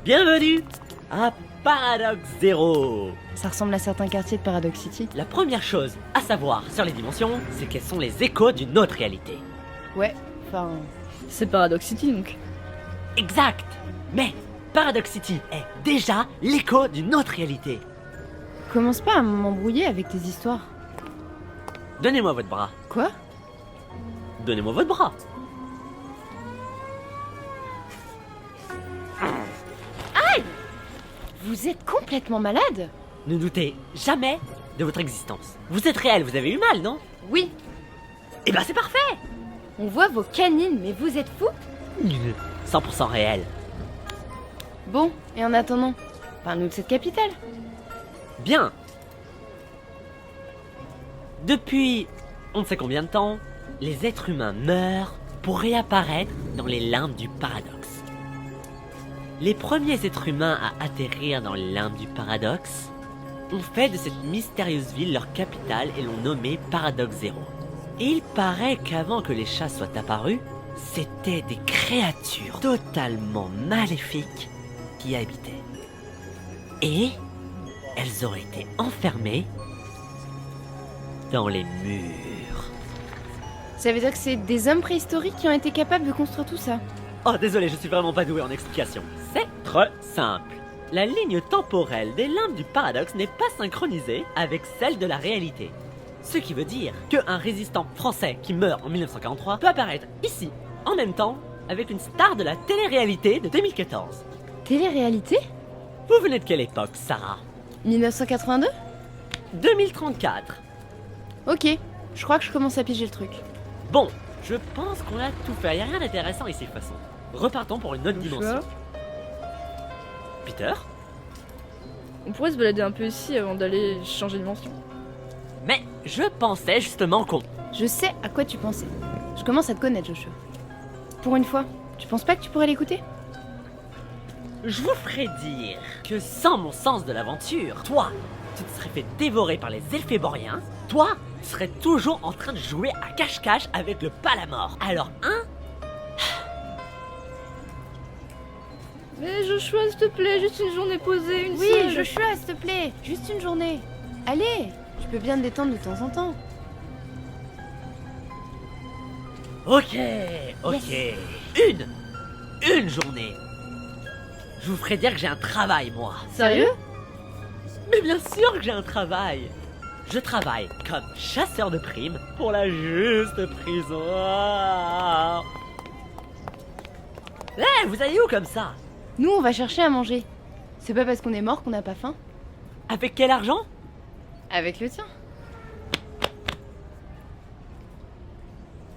Bienvenue à Paradox Zero. Ça ressemble à certains quartiers de Paradox City. La première chose à savoir sur les dimensions, c'est qu'elles sont les échos d'une autre réalité. Ouais, enfin... C'est Paradox City donc. Exact. Mais Paradox City est déjà l'écho d'une autre réalité. Commence pas à m'embrouiller avec tes histoires. Donnez-moi votre bras. Quoi? Donnez-moi votre bras. Vous êtes complètement malade? Ne doutez jamais de votre existence. Vous êtes réel, vous avez eu mal, non? Oui, Eh ben c'est parfait. on voit vos canines, mais vous êtes fous? 100% réel. Bon, et en attendant, parle-nous de cette capitale. Bien. Depuis on ne sait combien de temps, les êtres humains meurent pour réapparaître dans les limbes du paradoxe. Les premiers êtres humains à atterrir dans les limbes du paradoxe ont fait de cette mystérieuse ville leur capitale et l'ont nommée Paradox Zero. Et il paraît qu'avant que les chats soient apparus, c'étaient des créatures totalement maléfiques qui y habitaient. Et elles auraient été enfermées dans les murs. Ça veut dire que c'est des hommes préhistoriques qui ont été capables de construire tout ça. Oh désolé, je suis vraiment pas doué en explication. C'est très simple. La ligne temporelle des limbes du paradoxe n'est pas synchronisée avec celle de la réalité. Ce qui veut dire qu'un résistant français qui meurt en 1943 peut apparaître ici, en même temps, avec une star de la télé-réalité de 2014. Télé-réalité? Vous venez de quelle époque, Sarah? 1982? 2034. Ok, je crois que je commence à piger le truc. Bon, je pense qu'on a tout fait, y a rien d'intéressant ici de toute façon. Repartons pour une autre dimension. Peter? On pourrait se balader un peu ici avant d'aller changer de dimension. Mais je pensais justement qu'on... Je sais à quoi tu pensais. Je commence à te connaître, Joshua. Pour une fois, tu penses pas que tu pourrais l'écouter? Je vous ferai dire que sans mon sens de l'aventure, toi, tu te serais fait dévorer par les Elphéboriens. Toi, tu serais toujours en train de jouer à cache-cache avec le Palamore. Alors, hein? Mais Joshua, s'il te plaît, juste une journée posée, une Oui, seule. Joshua, s'il te plaît, juste une journée. Allez, tu peux bien te détendre de temps en temps. Ok. Une journée. Je vous ferai dire que j'ai un travail, moi. Sérieux? Mais bien sûr que j'ai un travail. Je travaille comme chasseur de primes pour la juste prison. Eh, vous allez où comme ça? Nous, on va chercher à manger. C'est pas parce qu'on est mort qu'on n'a pas faim. Avec quel argent? Avec le tien.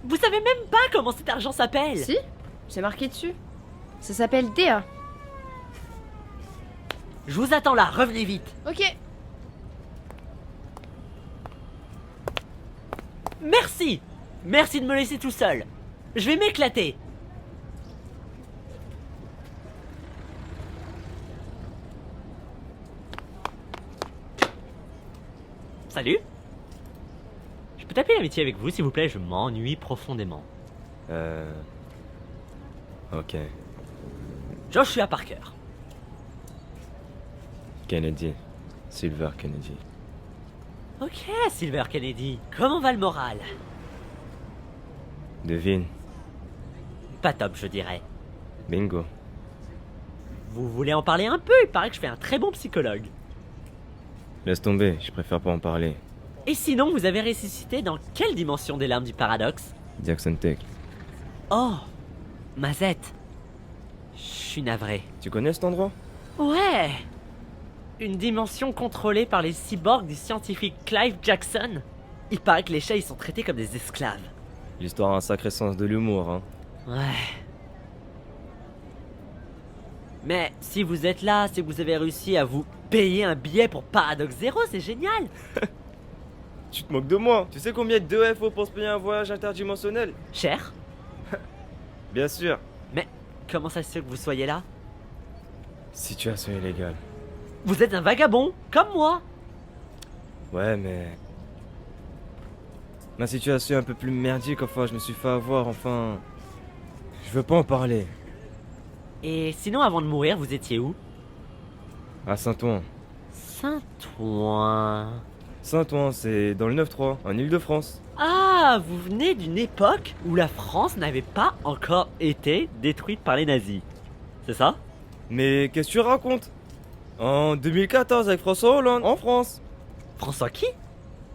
Vous savez même pas comment cet argent s'appelle. Si, c'est marqué dessus. Ça s'appelle DA. Je vous attends là, revenez vite. Ok. Merci. Merci de me laisser tout seul. Je vais m'éclater. Salut. Je peux taper l'amitié avec vous, s'il vous plaît, je m'ennuie profondément. Ok. Joshua Parker. Kennedy. Silver Kennedy. Ok, Silver Kennedy. Comment va le moral? Devine. Pas top, je dirais. Bingo. Vous voulez en parler un peu? Il paraît que je fais un très bon psychologue. Laisse tomber, je préfère pas en parler. Et sinon, vous avez ressuscité dans quelle dimension des larmes du paradoxe? Jackson Tech. Oh, Mazette. Je suis navré. Tu connais cet endroit? Ouais. Une dimension contrôlée par les cyborgs du scientifique Clive Jackson. Il paraît que les chats, ils sont traités comme des esclaves. L'histoire a un sacré sens de l'humour, hein. Ouais. Mais si vous êtes là, c'est que vous avez réussi à vous payer un billet pour Paradox Zero, c'est génial. Tu te moques de moi? Tu sais combien de 2 faut pour se payer un voyage interdimensionnel? Cher. Bien sûr. Mais comment ça se fait que vous soyez là? Situation illégale. Vous êtes un vagabond, comme moi. Ouais, mais... Ma situation est un peu plus merdique, enfin, je me suis fait avoir, enfin... Je veux pas en parler. Et sinon, avant de mourir, vous étiez où? À Saint-Ouen. Saint-Ouen... Saint-Ouen, c'est dans le 9-3, en Île-de-France. Ah, vous venez d'une époque où la France n'avait pas encore été détruite par les nazis. C'est ça? Mais qu'est-ce que tu racontes? En 2014 avec François Hollande, en France. François qui?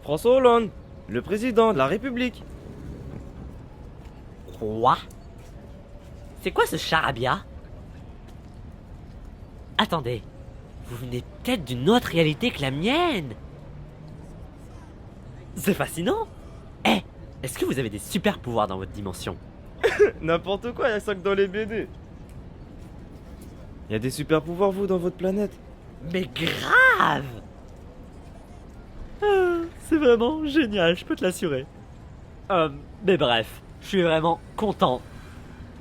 François Hollande, le président de la République. Quoi? C'est quoi ce charabia? Attendez, vous venez peut-être d'une autre réalité que la mienne. C'est fascinant. Eh, est-ce que vous avez des super pouvoirs dans votre dimension? N'importe quoi, y'a ça que dans les BD. Y'a des super pouvoirs, vous, dans votre planète? Mais grave! C'est vraiment génial, je peux te l'assurer. Mais bref, je suis vraiment content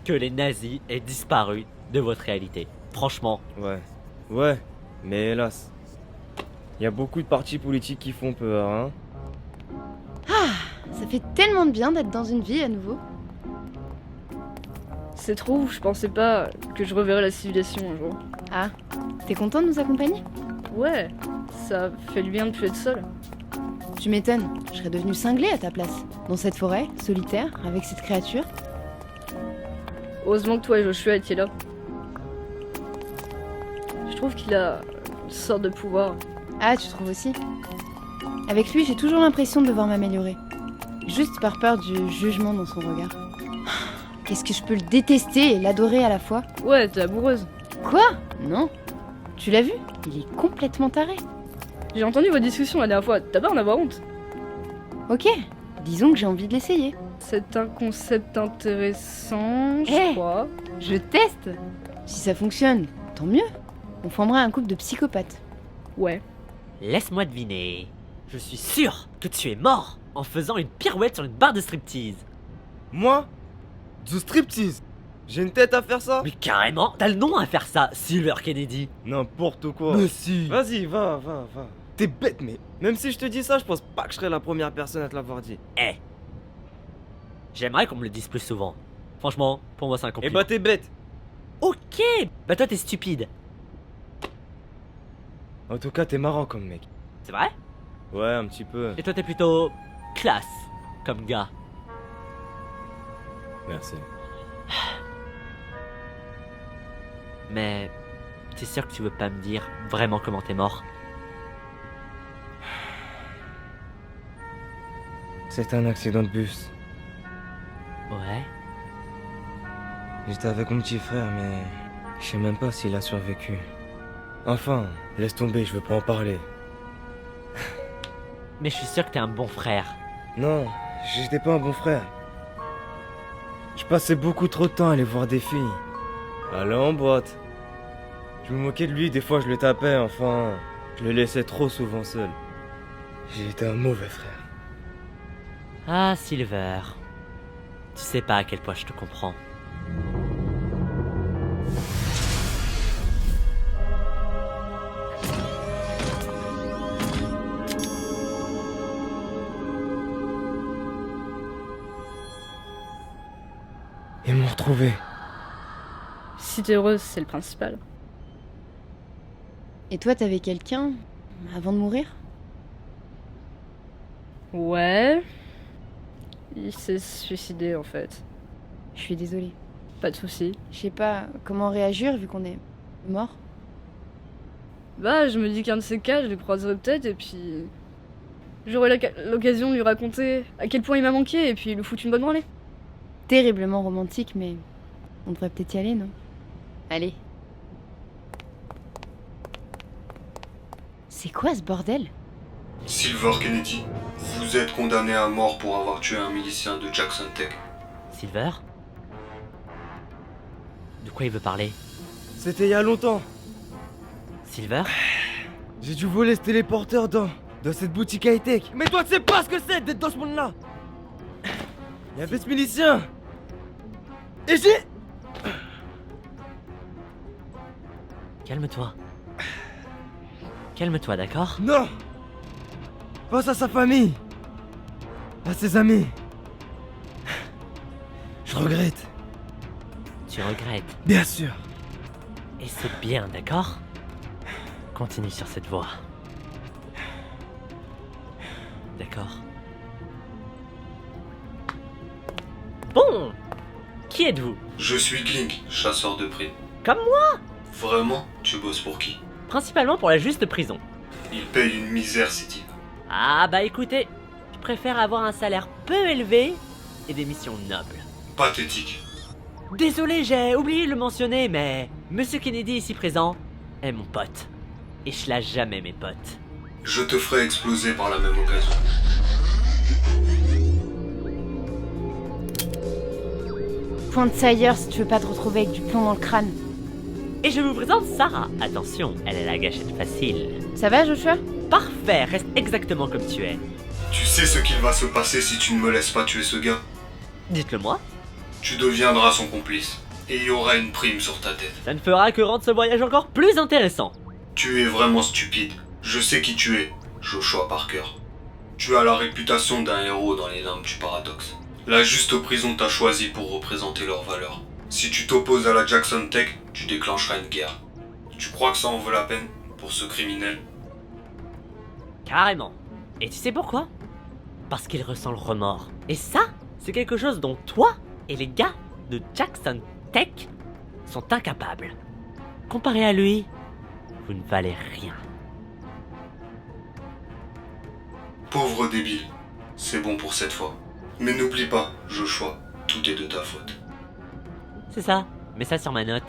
que les nazis aient disparu de votre réalité. Franchement. Ouais, mais hélas. Y'a beaucoup de partis politiques qui font peur, hein. Ça fait tellement de bien d'être dans une vie à nouveau. C'est trop ouf, je pensais pas que je reverrais la civilisation un jour. Ah, t'es content de nous accompagner? Ouais, ça fait du bien de plus être seul. Tu m'étonnes, je serais devenue cinglée à ta place. Dans cette forêt, solitaire, avec cette créature. Heureusement que toi et Joshua étiez là. Je trouve qu'il a une sorte de pouvoir. Ah, tu trouves aussi? Avec lui, j'ai toujours l'impression de devoir m'améliorer. Juste par peur du jugement dans son regard. Qu'est-ce que je peux le détester et l'adorer à la fois? Ouais, t'es amoureuse. Quoi? Non. Tu l'as vu? Il est complètement taré. J'ai entendu votre discussion la dernière fois, t'as pas à en avoir honte. Ok, disons que j'ai envie de l'essayer. C'est un concept intéressant, je Eh crois. Je teste. Si ça fonctionne, tant mieux. On formera un couple de psychopathes. Ouais. Laisse-moi deviner. Je suis sûr que tu es mort en faisant une pirouette sur une barre de striptease. Moi? Du striptease? J'ai une tête à faire ça? Mais carrément, t'as le nom à faire ça, Silver Kennedy. N'importe quoi. Mais si. Vas-y, va. T'es bête, mais. Même si je te dis ça, je pense pas que je serais la première personne à te l'avoir dit. Eh. J'aimerais qu'on me le dise plus souvent. Franchement, pour moi c'est un Eh compliment. bah t'es bête. Ok. Bah toi t'es stupide. En tout cas, t'es marrant comme mec. C'est vrai? Ouais, un petit peu. Et toi t'es plutôt classe comme gars. Merci. Mais t'es sûr que tu veux pas me dire vraiment comment t'es mort? C'est un accident de bus. Ouais. J'étais avec mon petit frère, mais je sais même pas s'il a survécu. Enfin, laisse tomber, je veux pas en parler. Mais je suis sûr que t'es un bon frère. Non, j'étais pas un bon frère. Je passais beaucoup trop de temps à aller voir des filles. Aller en boîte. Je me moquais de lui, des fois je le tapais, enfin, je le laissais trop souvent seul. J'ai été un mauvais frère. Ah, Silver. Tu sais pas à quel point je te comprends. Ils m'ont retrouvé. Si t'es heureuse, c'est le principal. Et toi, t'avais quelqu'un avant de mourir? Ouais. Il s'est suicidé en fait. Je suis désolée. Pas de soucis. Je sais pas comment réagir vu qu'on est mort. Bah, je me dis qu'un de ces cas, je le croiserai peut-être et puis. J'aurai l'occasion de lui raconter à quel point il m'a manqué et puis lui foutre une bonne branlée. Terriblement romantique, mais on devrait peut-être y aller, non? Allez. C'est quoi ce bordel? Silver Kennedy, vous êtes condamné à mort pour avoir tué un milicien de Jackson Tech. Silver? De quoi il veut parler? C'était il y a longtemps. Silver? J'ai dû voler ce téléporteur dans cette boutique high-tech. Mais toi, tu sais pas ce que c'est d'être dans ce monde-là. Il y avait ce milicien. Et j'ai... Calme-toi. Calme-toi, d'accord? Non. Pense à sa famille. À ses amis. Je regrette. Tu regrettes. Bien sûr. Et c'est bien, d'accord? Continue sur cette voie. D'accord. Bon! Qui êtes-vous? Je suis Klink, chasseur de primes. Comme moi? Vraiment? Tu bosses pour qui? Principalement pour la juste prison. Il paye une misère, ces types. Ah bah écoutez, je préfère avoir un salaire peu élevé et des missions nobles. Pathétique. Désolé, j'ai oublié de le mentionner, mais Monsieur Kennedy ici présent est mon pote. Et je lâche jamais mes potes. Je te ferai exploser par la même occasion. Pointe ça ailleurs si tu veux pas te retrouver avec du plomb dans le crâne. Et je vous présente Sarah. Attention, elle est la gâchette facile. Ça va, Joshua? Parfait, reste exactement comme tu es. Tu sais ce qu'il va se passer si tu ne me laisses pas tuer ce gars? Dites-le moi. Tu deviendras son complice. Et il y aura une prime sur ta tête. Ça ne fera que rendre ce voyage encore plus intéressant. Tu es vraiment stupide. Je sais qui tu es, Joshua Parker. Tu as la réputation d'un héros dans les limbes du paradoxe. La juste prison t'a choisi pour représenter leurs valeurs. Si tu t'opposes à la Jackson Tech, tu déclencheras une guerre. Tu crois que ça en vaut la peine pour ce criminel? Carrément. Et tu sais pourquoi? Parce qu'il ressent le remords. Et ça, c'est quelque chose dont toi et les gars de Jackson Tech sont incapables. Comparé à lui, vous ne valez rien. Pauvre débile. C'est bon pour cette fois. Mais n'oublie pas, Joshua, tout est de ta faute. C'est ça, mets ça sur ma note.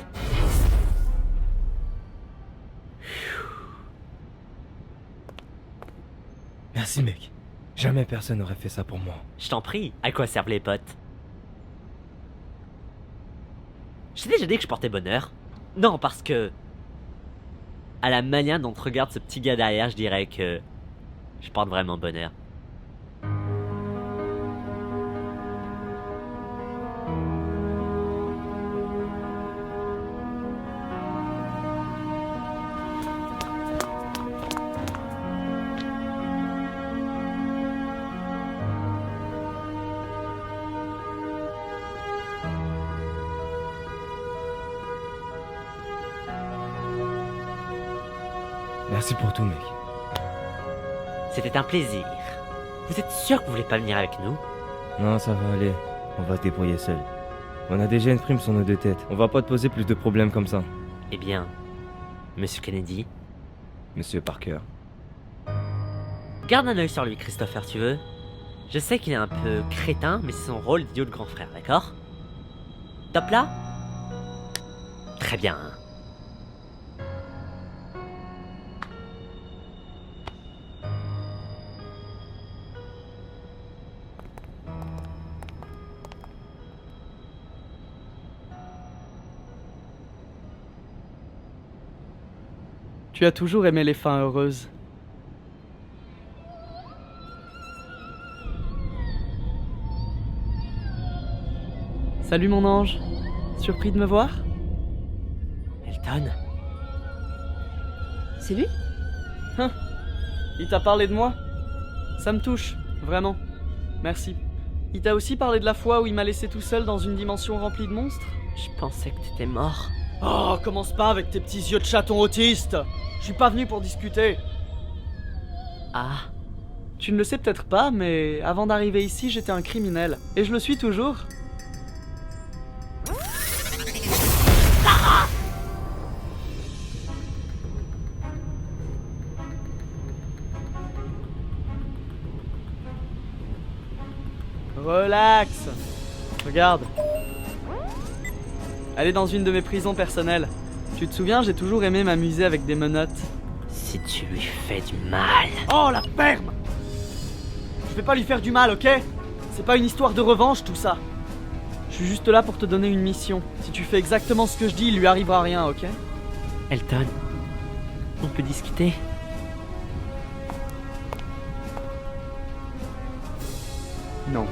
Merci mec. Jamais personne n'aurait fait ça pour moi. Je t'en prie, à quoi servent les potes? Je t'ai déjà dit que je portais bonheur. Non, parce que... à la manière dont regarde ce petit gars derrière, je dirais que... je porte vraiment bonheur. Merci pour tout mec. C'était un plaisir. Vous êtes sûr que vous voulez pas venir avec nous? Non, ça va aller. On va se débrouiller seul. On a déjà une prime sur nos deux têtes. On va pas te poser plus de problèmes comme ça. Eh bien, Monsieur Kennedy, Monsieur Parker. garde un œil sur lui, Christopher, tu veux? Je sais qu'il est un peu crétin, mais c'est son rôle d'idiot de grand frère, d'accord? Top là? Très bien. Tu as toujours aimé les fins heureuses. Salut mon ange. Surpris de me voir? Elton? C'est lui? Il t'a parlé de moi? Ça me touche, vraiment. Merci. Il t'a aussi parlé de la fois où il m'a laissé tout seul dans une dimension remplie de monstres? Je pensais que t'étais mort. Oh, commence pas avec tes petits yeux de chaton autiste. Je suis pas venu pour discuter. Ah, Tu ne le sais peut-être pas, mais avant d'arriver ici, j'étais un criminel. Et je le suis toujours. Relax. Regarde. Elle est dans une de mes prisons personnelles. Tu te souviens, j'ai toujours aimé m'amuser avec des menottes. si tu lui fais du mal... Oh, la ferme! Je vais pas lui faire du mal, ok? C'est pas une histoire de revanche, tout ça. Je suis juste là pour te donner une mission. Si tu fais exactement ce que je dis, il lui arrivera rien, ok? Elton, on peut discuter? Non.